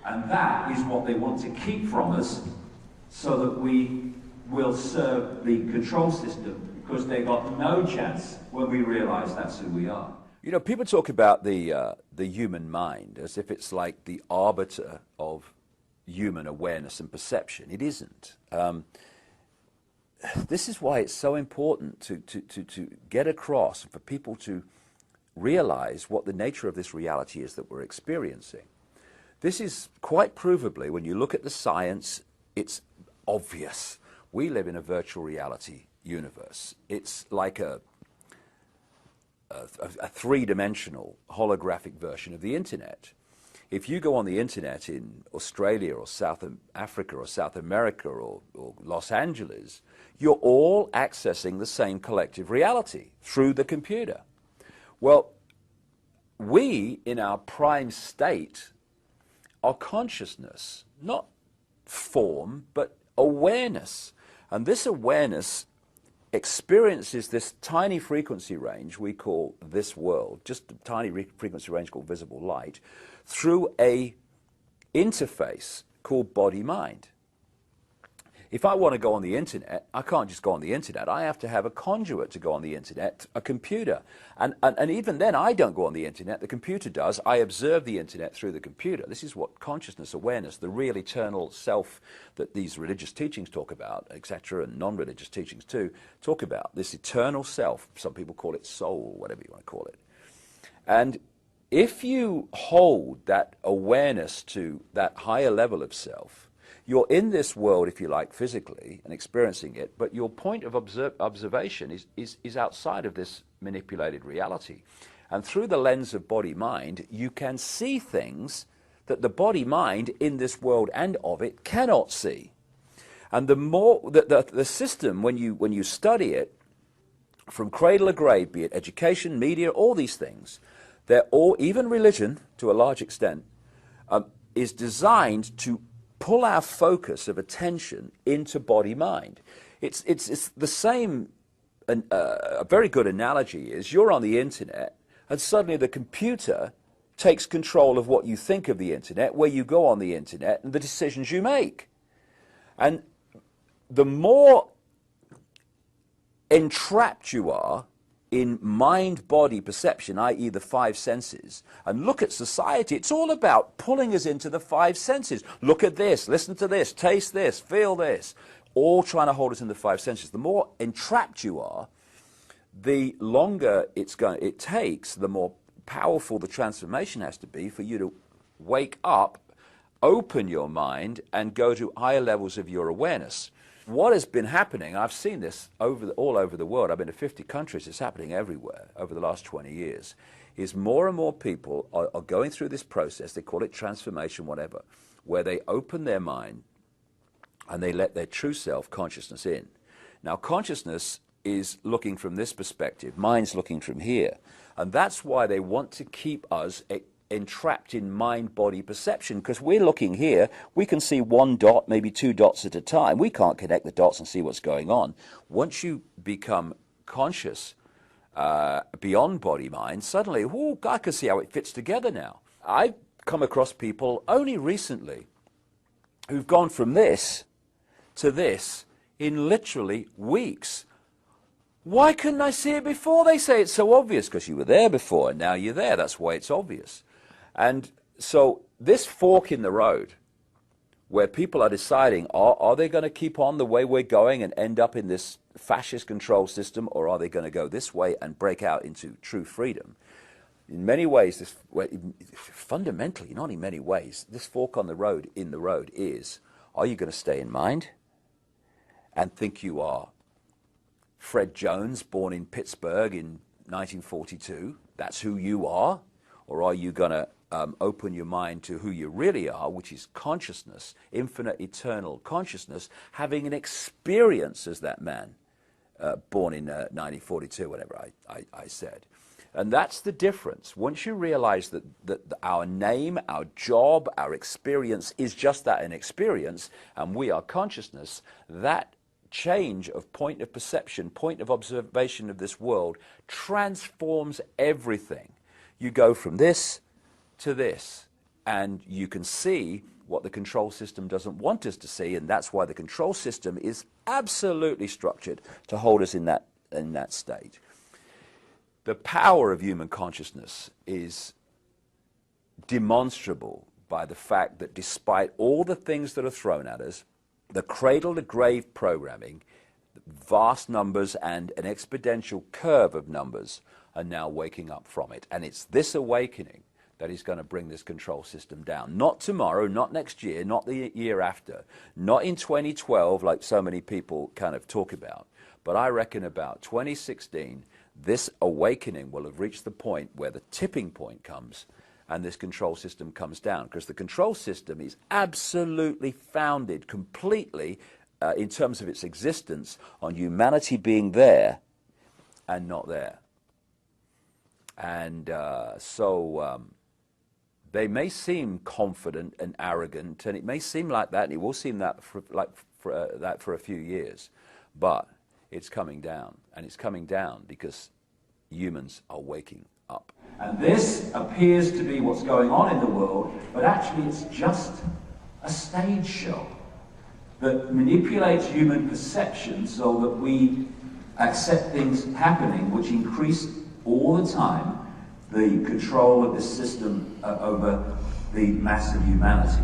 And that is what they want to keep from us so that we will serve the control system, because they got no chance when we realize that's who we are. You know, people talk about the human mind as if it's like the arbiter of human awareness and perception. It isn't. This is why it's so important to get across, for people to realize what the nature of this reality is that we're experiencing. This is quite provably, when you look at the science, it's obvious. We live in a virtual reality universe. It's like a three-dimensional holographic version of the internet. If you go on the internet in Australia or South Africa or South America or Los Angeles, you're all accessing the same collective reality through the computer. Well, we, in our prime state, are consciousness, not form, but awareness. And this awareness experiences this tiny frequency range we call this world, just a tiny frequency range called visible light, through a interface called body-mind. If I want to go on the internet, I can't just go on the internet. I have to have a conduit to go on the internet, a computer. And even then, I don't go on the internet. The computer does. I observe the internet through the computer. This is what consciousness, awareness, the real eternal self that these religious teachings talk about, etc., and non-religious teachings too, talk about. This eternal self. Some people call it soul, whatever you want to call it. And if you hold that awareness to that higher level of self, you're in this world, if you like, physically and experiencing it, but your point of observation is outside of this manipulated reality. And through the lens of body-mind, you can see things that the body-mind in this world and of it cannot see. And the more the system, when you study it, from cradle to grave, be it education, media, all these things, they're all, even religion to a large extent, is designed to pull our focus of attention into body-mind. It's the same. A very good analogy is you're on the internet and suddenly the computer takes control of what you think of the internet, where you go on the internet, and the decisions you make. And the more entrapped you are in mind-body perception, i.e. the five senses, and look at society, it's all about pulling us into the five senses. Look at this, listen to this, taste this, feel this, all trying to hold us in the five senses. The more entrapped you are, the longer it takes, the more powerful the transformation has to be for you to wake up, open your mind, and go to higher levels of your awareness. What has been happening, I've seen this all over the world, I've been to 50 countries, it's happening everywhere over the last 20 years, is more and more people are going through this process, they call it transformation, whatever, where they open their mind and they let their true self consciousness in. Now, consciousness is looking from this perspective, mind's looking from here, and that's why they want to keep us entrapped in mind-body perception, because we're looking here, we can see one dot, maybe two dots at a time. We can't connect the dots and see what's going on. Once you become conscious beyond body-mind, suddenly, oh, I can see how it fits together now. I've come across people only recently who've gone from this to this in literally weeks. Why couldn't I see it before? They say it's so obvious, because you were there before and now you're there. That's why it's obvious. And so this fork in the road, where people are deciding, are they going to keep on the way we're going and end up in this fascist control system, or are they going to go this way and break out into true freedom? In many ways, fundamentally, not in many ways, this fork on the road, in the road is, are you going to stay in mind and think you are Fred Jones, born in Pittsburgh in 1942, that's who you are? Or are you going to open your mind to who you really are, which is consciousness, infinite, eternal consciousness, having an experience as that man born in 1942, whatever I said. And that's the difference. Once you realize that our name, our job, our experience is just that, an experience, and we are consciousness, that change of point of perception, point of observation of this world transforms everything. You go from this to this And you can see what the control system doesn't want us to see, and that's why the control system is absolutely structured to hold us in that state. The power of human consciousness is demonstrable by the fact that despite all the things that are thrown at us, the cradle-to-grave programming, vast numbers and an exponential curve of numbers are now waking up from it. And it's this awakening that is going to bring this control system down. Not tomorrow, not next year, not the year after, not in 2012 like so many people kind of talk about, but I reckon about 2016, this awakening will have reached the point where the tipping point comes and this control system comes down, because the control system is absolutely founded completely in terms of its existence on humanity being there and not there. And they may seem confident and arrogant, and it may seem like that, and it will seem that for a few years, but it's coming down, and it's coming down because humans are waking up. And this appears to be what's going on in the world, but actually it's just a stage show that manipulates human perception so that we accept things happening which increase all the time the control of this system over the mass of humanity.